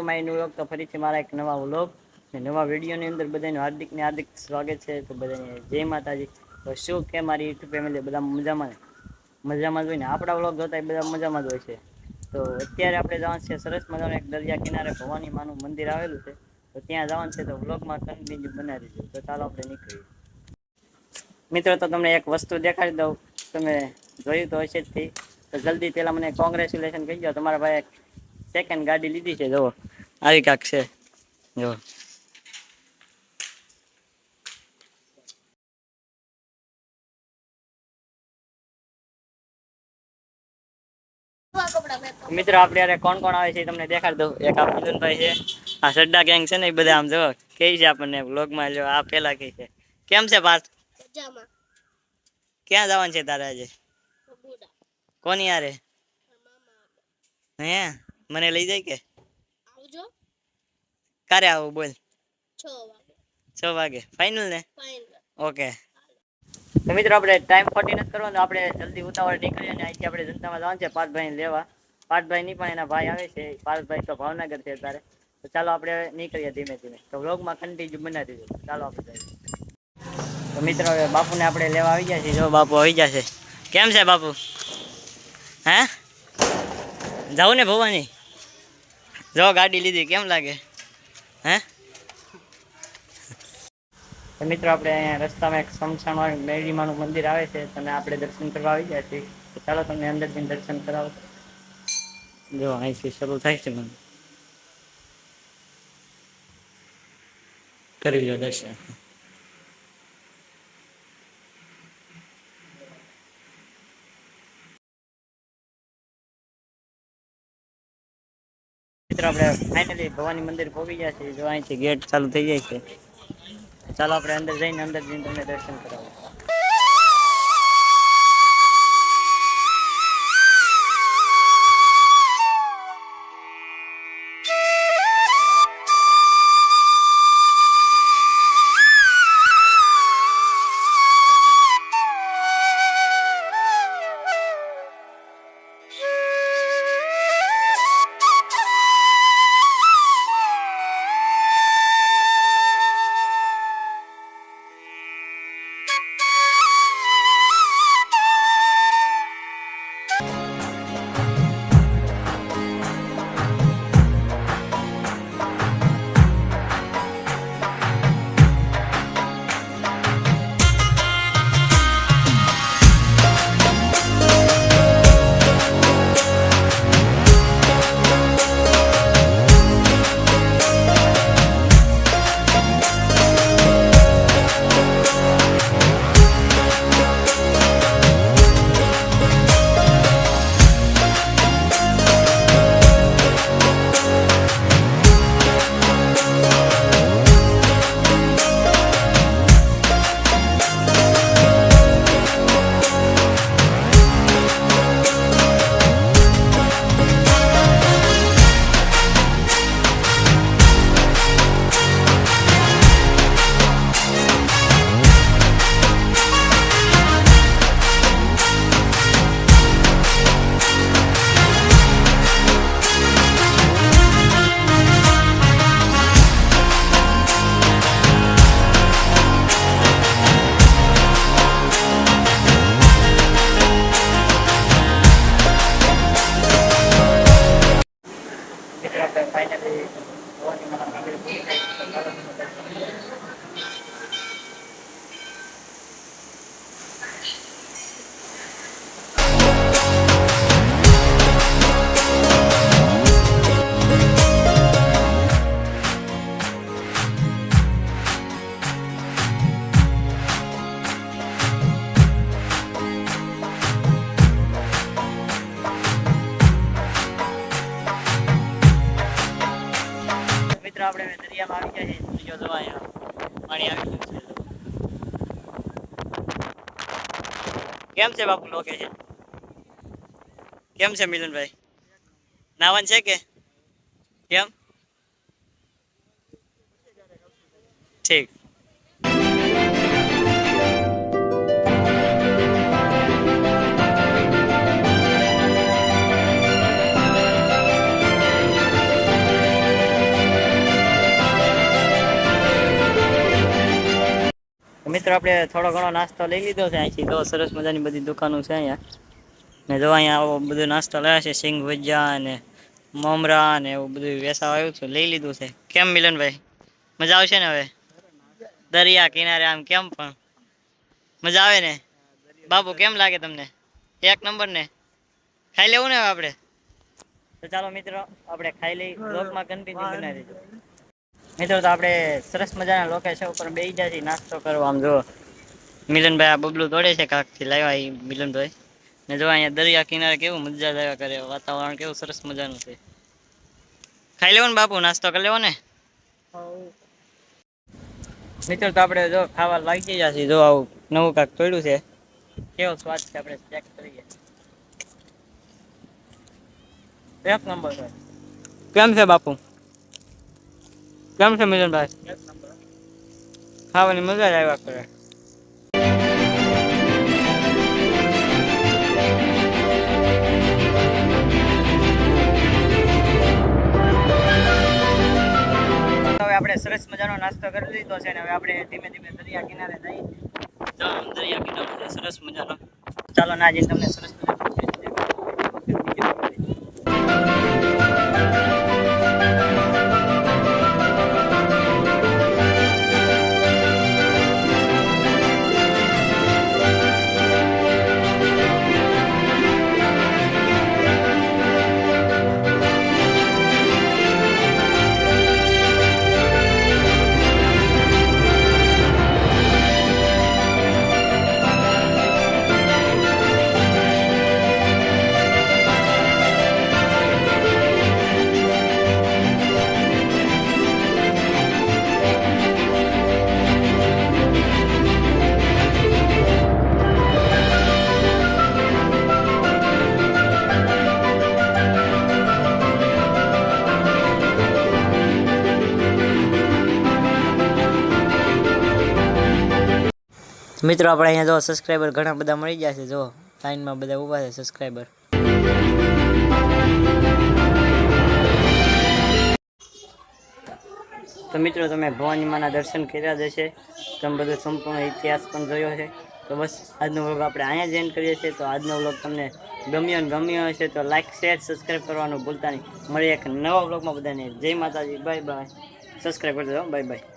To my new vlog. તો ફરીથી મારા એક નવા વ્લોગ ને નવા વિડીયોની અંદર બધાનું હાર્દિક સ્વાગત છે. તો બધાને જય માતાજી. તો શું કે મારી યુટ્યુબ ફેમિલી બધા મજામાં જ હોય ને. આપણા વ્લોગ જોતા એ બધા મજામાં જ હોય છે. તો અત્યારે આપણે જવાનું છે સરસ મજાનું એક દરિયા કિનારે ભવાની માનું મંદિર આવેલું છે. તો ત્યાં જવાનું છે. તો વ્લોગમાં કન્ટિન્યુ બનાવી દીધું. તો ચાલો આપણે નીકળીએ. મિત્રો તો તમને એક વસ્તુ દેખાડી દઉં, તમે જોયું તો હશે જ. તો જલ્દી પેલા મને કોંગ્રેચ્યુલેશન કહી દો. તમારા ભાઈ સેકન્ડ ગાડી લીધી છે. જુઓ આવી કાંક છે. જો મિત્રો આપણે યારે કોણ કોણ આવે છે તમને દેખાડી દઉં. એક આ મિલનભાઈ છે, આ સડ્ડા ગેંગ છે ને એ બધા આમ જો કે છે આપણને વ્લોગમાં. જો આ પેલા કે છે. કેમ છે પાર્થ? ક્યાં જવાનું છે તારે આજે? કોની યારે? હે મને લઈ જાય કે? ક્યારે આવું બોલ? 6 વાગે ફાઇનલ ને? ઓકે. તો મિત્રો આપણે ટાઈમ ખોટી નથી કરવાનો. આપણે જલ્દી ઉતાવળ નીકળીએ અને અહીંથી આપણે જનતામાં જવાનું છે પાર્થભાઈને લેવા. પાર્થભાઈ ની પણ એના ભાઈ આવે છે. પાર્થભાઈ તો ભાવનગર છે અત્યારે. તો ચાલો આપણે નીકળીએ ધીમે ધીમે. તો વ્લોગમાં કન્ટિન્યુ બનાવી દીધું. ચાલો આપણે જઈએ. તો મિત્રો હવે બાપુને આપણે લેવા આવી ગયા છીએ. જો બાપુ આવી ગયા છે. કેમ છે બાપુ? હે જાઉં ને ભવાની? જો ગાડી લીધી, કેમ લાગે? હે મિત્રો આપણે અહીંયા રસ્તામાં એક સમસામાં મેરડીમાનું મંદિર આવે છે. અને આપણે દર્શન કરવા આવી ગયા છીએ. તો ચાલો તમને અંદર જઈને દર્શન કરાવો. જો અહીંથી શરૂ થાય છે મંદિર. કરી લો દર્શન. મિત્રો આપણે ફાઇનલી ભવાની મંદિર પહોંચી ગયા છીએ. જો અહીંથી ગેટ ચાલુ થઈ જાય છે. ચાલો આપણે અંદર જઈને તમને દર્શન કરાવો. ફાઇનલી ભવાની માના મંદિર પૂરી થઈ. મિત્રો આપણે દરિયામાં આવી ગયા છીએ. જો જોવા અહીંયા પાણી આવી ગયું છે. કેમ છે બાપુ લોકેશન? કેમ છે મિલનભાઈ? નાવન છે કે કેમ? ઠીક. મિત્રો આપણે થોડો ઘણો નાસ્તો લઈ લીધો છે અહીંથી. તો સરસ મજાની બધી દુકાનો છે અહીંયા. ને જો અહીંયા આવો બધો નાસ્તો લાવ્યા છે, સિંગ ભજીયા અને મમરા ને એવું બધું વેસાવ આવ્યું છે, લઈ લીધું છે. કેમ મિલનભાઈ, મજા આવશે ને? હવે દરિયા કિનારે આમ કેમ પણ મજા આવે ને? બાપુ કેમ લાગે તમને? એક નંબર ને? ખાઈ લેવું ને હવે આપણે? તો ચાલો મિત્રો આપણે ખાઈ લઈ. બ્લોગમાં કન્ટિન્યુ બનાવી દેજો મિત્રો. તો આપણે સરસ મજાના લોકેશન ઉપર બેસી જાય છે નાસ્તો કરવા. આમ જો મિલનભાઈ આ બબલું તોડે છે કાકથી લાવ્યા એ મિલનભાઈ. ને જો અહીંયા દરિયા કિનારે કેવું મજા આવ્યા કરે, વાતાવરણ કેવું સરસ મજાનું છે. ખાઈ લેવો ને બાપુ, નાસ્તો કરી લેવો ને મિત્રો. તો આપણે જો ખાવા લાગી ગયા છીએ. જો આવું નવું કાંક તોડ્યું છે, કેવો સ્વાદ છે આપણે ચેક કરીએ. એક નંબર છે. કેમ છે બાપુ? કેમ છે મિલનભાઈ? ખાવાની મજા જ આવ્યા કરે. હવે આપણે સરસ મજાનો નાસ્તો કરી લીધો છે ને હવે આપણે ધીમે ધીમે દરિયા કિનારે જઈએ. તો દરિયા કિનારે છે સરસ મજાનો. ચાલો ના જઈને તમને સરસ મજાનો મિત્રો. આપણે અહીંયા જો સબસ્ક્રાઈબર ઘણા બધા મળી ગયા છે. જો લાઈનમાં બધા ઊભા છે સબસ્ક્રાઈબર. તો મિત્રો તમે ભવાની માના દર્શન કર્યા જ હશે, તમે બધો સંપૂર્ણ ઇતિહાસ પણ જોયો છે. તો બસ આજનો વ્લોગ આપણે અહીંયા જ એન્ડ કરીએ છીએ. તો આજનો વ્લોગ તમને ગમ્યો હશે તો લાઈક, શેર, સબસ્ક્રાઈબ કરવાનું ભૂલતા નહીં. મળીએ એક નવા વ્લોગમાં. બધાને જય માતાજી, બાય બાય. સબસ્ક્રાઈબ કરજો, બાય બાય.